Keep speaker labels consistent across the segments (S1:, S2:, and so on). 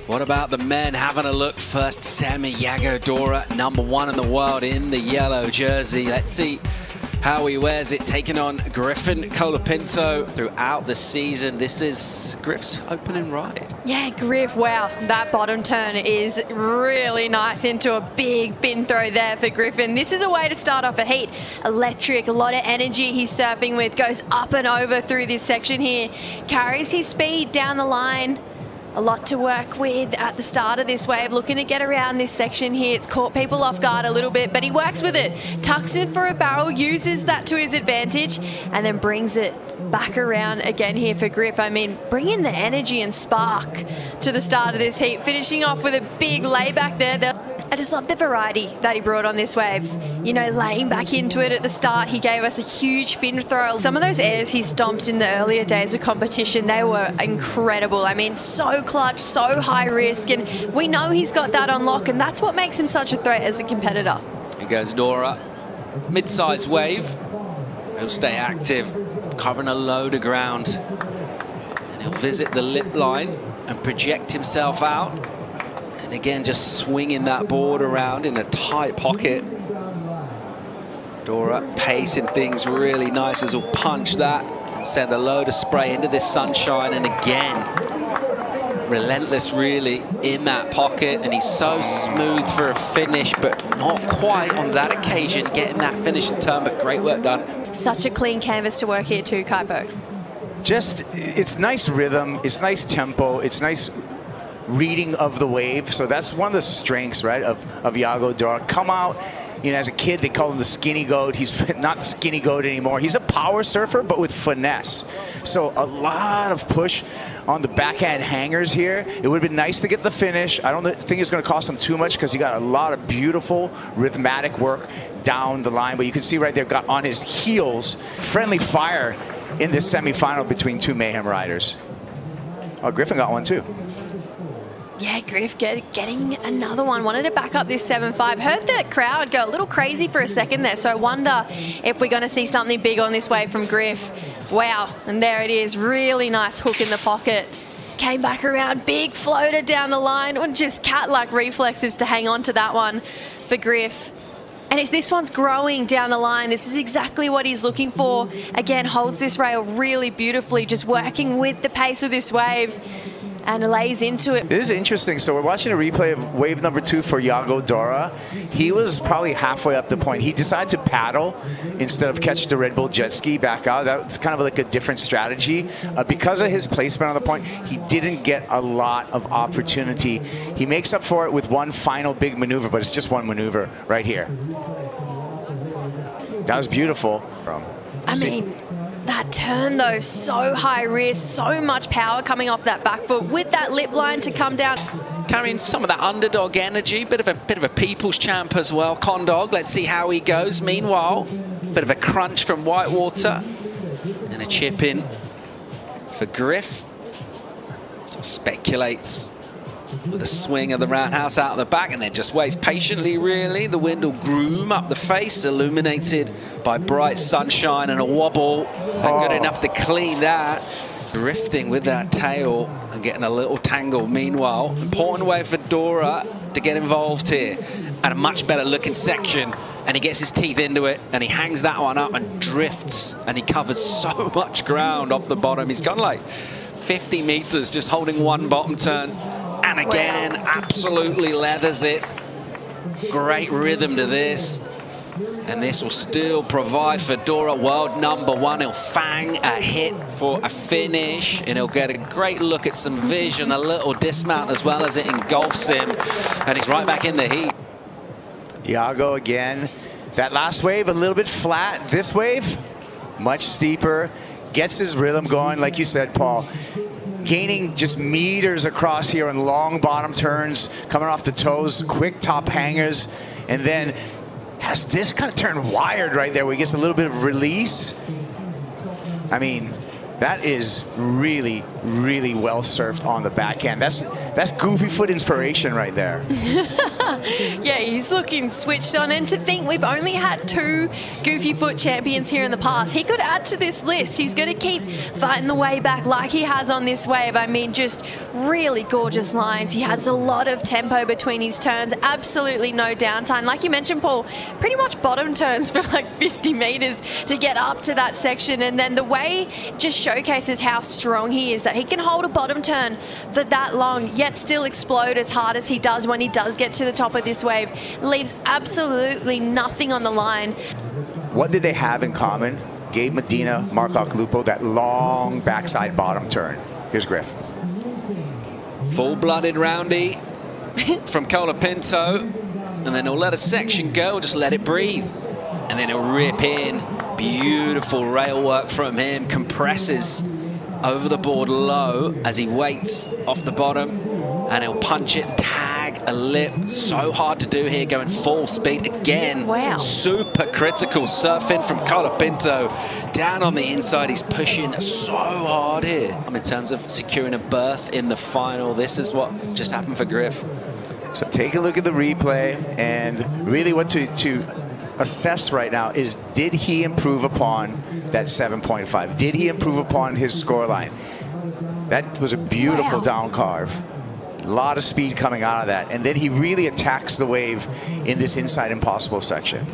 S1: What about the men having a look? First semi, Yago Dora, #1 in the world in the yellow jersey. Let's see how he wears it, taking on Griffin Colapinto throughout the season. This is Griff's opening ride.
S2: Yeah, Griff, wow, that bottom turn is really nice into a big fin throw there for Griffin. This is a way to start off a heat. Electric, a lot of energy he's surfing with, goes up and over through this section here, carries his speed down the line. A lot to work with at the start of this wave, looking to get around this section here. It's caught people off guard a little bit, but he works with it. Tucks in for a barrel, uses that to his advantage, and then brings it back around again here for Griff. I mean, bringing the energy and spark to the start of this heat, finishing off with a big layback there. I just love the variety that he brought on this wave. You know, laying back into it at the start, he gave us a huge fin throw. Some of those airs he stomped in the earlier days of competition, they were incredible. I mean, so clutch, so high risk, and we know he's got that on lock, and that's what makes him such a threat as a competitor.
S1: Here goes Dora, mid-sized wave. He'll stay active, covering a load of ground, and he'll visit the lip line and project himself out. And again, just swinging that board around in a tight pocket. Dora pacing things really nice as he'll punch that and send a load of spray into this sunshine. And again, relentless really in that pocket. And he's so smooth for a finish, but not quite on that occasion getting that finishing turn, but great work done.
S2: Such a clean canvas to work here too, Kaipo.
S3: Just, it's nice rhythm, it's nice tempo, it's nice reading of the wave. So that's one of the strengths, right, of Yago Dora. Come out, you know, as a kid they call him the skinny goat. He's not the skinny goat anymore. He's a power surfer, but with finesse. So a lot of push on the backhand hangers here. It would have been nice to get the finish. I don't think it's going to cost him too much because he got a lot of beautiful rhythmatic work down the line. But you can see right there, got on his heels. Friendly fire in this semifinal between two Mayhem riders. Oh, Griffin got one too.
S2: Yeah, Griff getting another one. Wanted to back up this 7-5. Heard the crowd go a little crazy for a second there, so I wonder if we're going to see something big on this wave from Griff. Wow, and there it is. Really nice hook in the pocket. Came back around, big floater down the line, and just cat-like reflexes to hang on to that one for Griff. And if this one's growing down the line, this is exactly what he's looking for. Again, holds this rail really beautifully, just working with the pace of this wave. And lays into it.
S3: This is interesting. So we're watching a replay of wave #2 for Yago Dora. He was probably halfway up the point. He decided to paddle instead of catch the Red Bull jet ski back out. That's kind of like a different strategy. Because of his placement on the point, he didn't get a lot of opportunity. He makes up for it with one final big maneuver, but it's just one maneuver right here. That was beautiful.
S2: I mean, that turn though, so high risk, so much power coming off that back foot with that lip line to come down.
S1: Carrying some of that underdog energy, bit of a people's champ as well. Condog, let's see how he goes. Meanwhile, bit of a crunch from Whitewater and a chip in for Griff. Sort of speculates with a swing of the roundhouse out of the back and then just waits patiently, really. The wind will groom up the face, illuminated by bright sunshine and a wobble. And good enough to clean that. Drifting with that tail and getting a little tangle. Meanwhile, important way for Dora to get involved here. And a much better looking section. And he gets his teeth into it and he hangs that one up and drifts. And he covers so much ground off the bottom. He's gone like 50 meters just holding one bottom turn. And again, absolutely leathers it. Great rhythm to this. And this will still provide for Dora world #1. He'll fang a hit for a finish. And he'll get a great look at some vision, a little dismount as well as it engulfs him. And he's right back in the heat.
S3: Yago again. That last wave, a little bit flat. This wave, much steeper. Gets his rhythm going, like you said, Paul. Gaining just meters across here on long bottom turns, coming off the toes, quick top hangers, and then has this kind of turn wired right there where he gets a little bit of release. I mean, that is really, really well surfed on the backhand. That's goofy foot inspiration right there.
S2: Yeah, he's looking switched on. And to think we've only had 2 Goofy Foot champions here in the past. He could add to this list. He's going to keep fighting the way back like he has on this wave. I mean, just really gorgeous lines. He has a lot of tempo between his turns. Absolutely no downtime. Like you mentioned, Paul, pretty much bottom turns for like 50 meters to get up to that section. And then the way just showcases how strong he is, that he can hold a bottom turn for that long, yet still explode as hard as he does when he does get to the top of this wave. Leaves absolutely nothing on the line.
S3: What did they have in common? Gabe Medina, Mark Occhilupo, that long backside bottom turn. Here's Griff.
S1: Full-blooded roundy from Colapinto, and then he'll let a section go, just let it breathe. And then he'll rip in. Beautiful rail work from him, compresses over the board low as he waits off the bottom, and he'll punch it and tag a lip. So hard to do here, going full speed again.
S2: Wow.
S1: Super critical surfing from Colapinto. Down on the inside, he's pushing so hard here. In terms of securing a berth in the final, this is what just happened for Griff.
S3: So take a look at the replay, and really what to assess right now is, did he improve upon that 7.5? Did he improve upon his scoreline? That was a beautiful down carve. A lot of speed coming out of that. And then he really attacks the wave in this inside impossible section.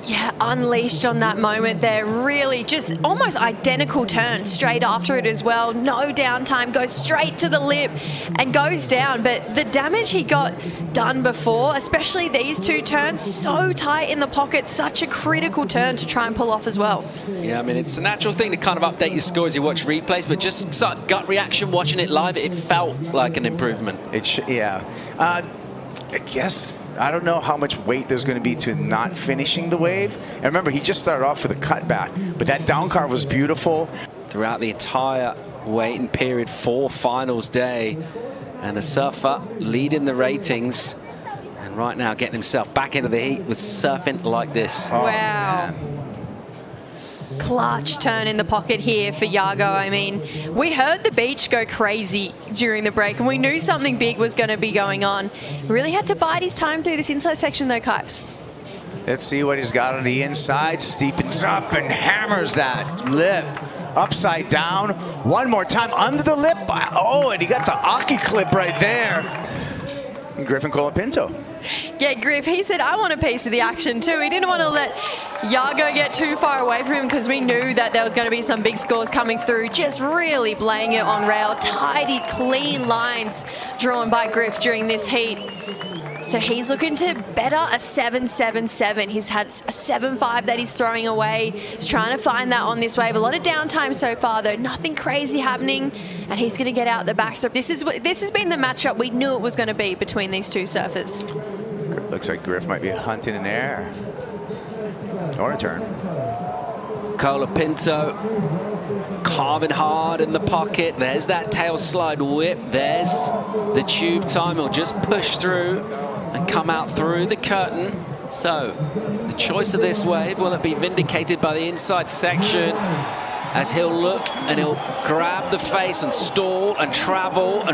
S2: Yeah, unleashed on that moment there. Really just almost identical turn straight after it as well. No downtime, goes straight to the lip and goes down. But the damage he got done before, especially these 2 turns, so tight in the pocket, such a critical turn to try and pull off as well.
S1: Yeah, I mean, it's a natural thing to kind of update your score as you watch replays, but just sort of gut reaction watching it live, it felt like an improvement.
S3: Yeah. I guess, I don't know how much weight there's going to be to not finishing the wave. And remember, he just started off with a cutback, but that down carve was beautiful.
S1: Throughout the entire waiting period for finals day, and the surfer leading the ratings, and right now getting himself back into the heat with surfing like this.
S2: Wow.
S3: Man.
S2: Clutch turn in the pocket here for Yago. I mean, we heard the beach go crazy during the break, and we knew something big was going to be going on. Really had to bide his time through this inside section though, Kipes.
S3: Let's see what he's got on the inside. Steepens up and hammers that lip upside down. One more time under the lip. Oh, and he got the Aki clip right there. And Griffin Colapinto.
S2: Yeah, Griff, he said, I want a piece of the action too. He didn't want to let Yago get too far away from him because we knew that there was going to be some big scores coming through. Just really playing it on rail. Tidy, clean lines drawn by Griff during this heat. So he's looking to better a 7.77. He's had a 7.5 that he's throwing away. He's trying to find that on this wave. A lot of downtime so far, though. Nothing crazy happening, and he's going to get out the backstroke. This has been the matchup we knew it was going to be between these 2 surfers.
S3: Looks like Griff might be hunting in air. Or a turn.
S1: Colapinto carving hard in the pocket. There's that tail slide whip. There's the tube time. He'll just push through and come out through the curtain. So the choice of this wave, will it be vindicated by the inside section, as he'll look and he'll grab the face and stall and travel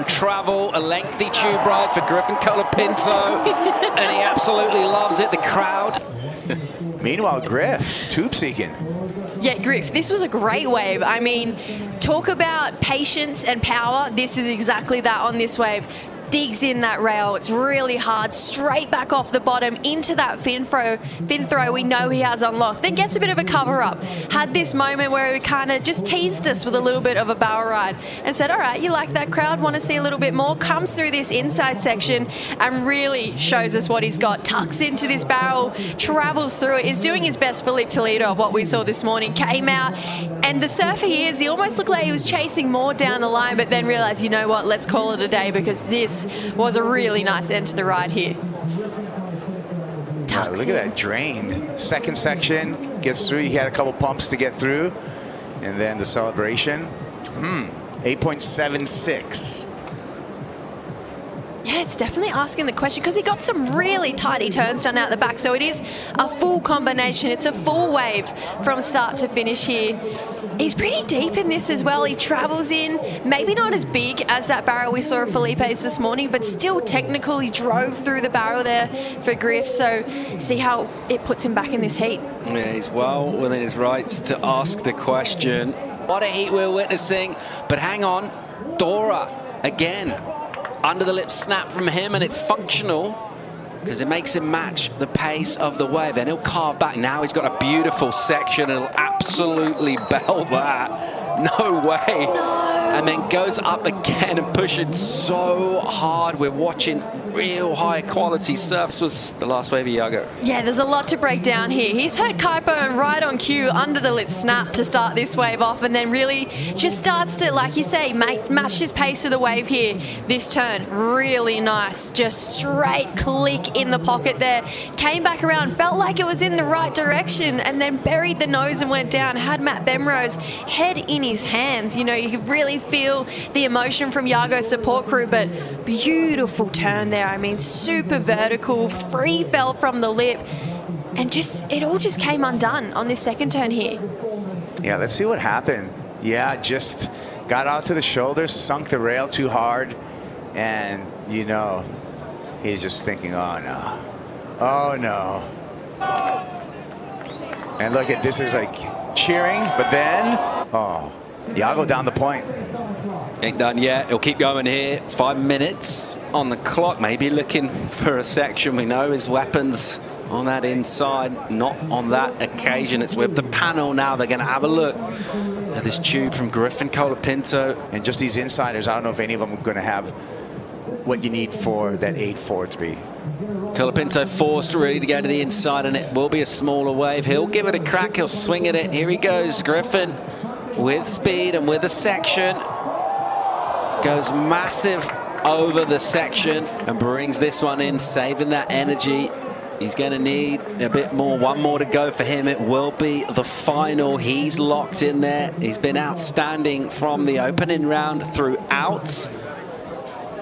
S1: a lengthy tube ride for Griffin Colapinto. And he absolutely loves it, the crowd.
S3: Meanwhile, Griff, tube seeking.
S2: Yeah, Griff, this was a great wave. I mean, talk about patience and power. This is exactly that on this wave. Digs in that rail. It's really hard. Straight back off the bottom into that fin throw we know he has unlocked. Then gets a bit of a cover up. Had this moment where he kind of just teased us with a little bit of a barrel ride and said, all right, you like that crowd, want to see a little bit more? Comes through this inside section and really shows us what he's got. Tucks into this barrel, travels through it, is doing his best Felipe Toledo of what we saw this morning. Came out, and the surfer he is, he almost looked like he was chasing more down the line, but then realized, you know what, let's call it a day, because this was a really nice end to the ride here.
S3: Look at that drained. Second section, gets through. He had a couple pumps to get through. And then the celebration. 8.76.
S2: Yeah, Yeah, it's definitely asking the question because he got some really tidy turns done out the back. So it is a full combination. It's a full wave from start to finish here. He's pretty deep in this as well. He travels in, maybe not as big as that barrel we saw of Felipe's this morning, but still technical. He drove through the barrel there for Griff. So see how it puts him back in this heat.
S1: Yeah, he's well within his rights to ask the question. What a heat we're witnessing. But hang on, Dora again. Under the lip snap from him, and it's functional because it makes him match the pace of the wave. Then he'll carve back. Now he's got a beautiful section and he'll absolutely belt that. No way. And then goes up again and pushing so hard. We're watching real high quality surfs. Was the last wave of Yago.
S2: Yeah, there's a lot to break down here. He's hurt Kaipo and right on cue under the lip snap to start this wave off, and then really just starts to, like you say, match his pace of the wave here. This turn, really nice. Just straight click in the pocket there. Came back around, felt like it was in the right direction, and then buried the nose and went down. Had Matt Bemro's head in his hands. You know, you could really feel the emotion from Yago's support crew, but beautiful turn there. I mean, super vertical, free fell from the lip, and just it all just came undone on this second turn here.
S3: Yeah, let's see what happened. Yeah, just got out to the shoulders, sunk the rail too hard, and you know, he's just thinking, oh no, oh no. And look at this, is like cheering, but then, oh, Yago down the point.
S1: Ain't done yet. He'll keep going here. 5 minutes on the clock. Maybe looking for a section. We know his weapons on that inside. Not on that occasion. It's with the panel now. They're going to have a look at this tube from Griffin Colapinto.
S3: And just these insiders, I don't know if any of them are going to have what you need for that 8-4-3.
S1: Colapinto forced really to go to the inside, and it will be a smaller wave. He'll give it a crack. He'll swing at it. Here he goes. Griffin with speed and with a section. Goes massive over the section and brings this one in, saving that energy. He's going to need a bit more. One more to go for him. It will be the final. He's locked in there. He's been outstanding from the opening round throughout.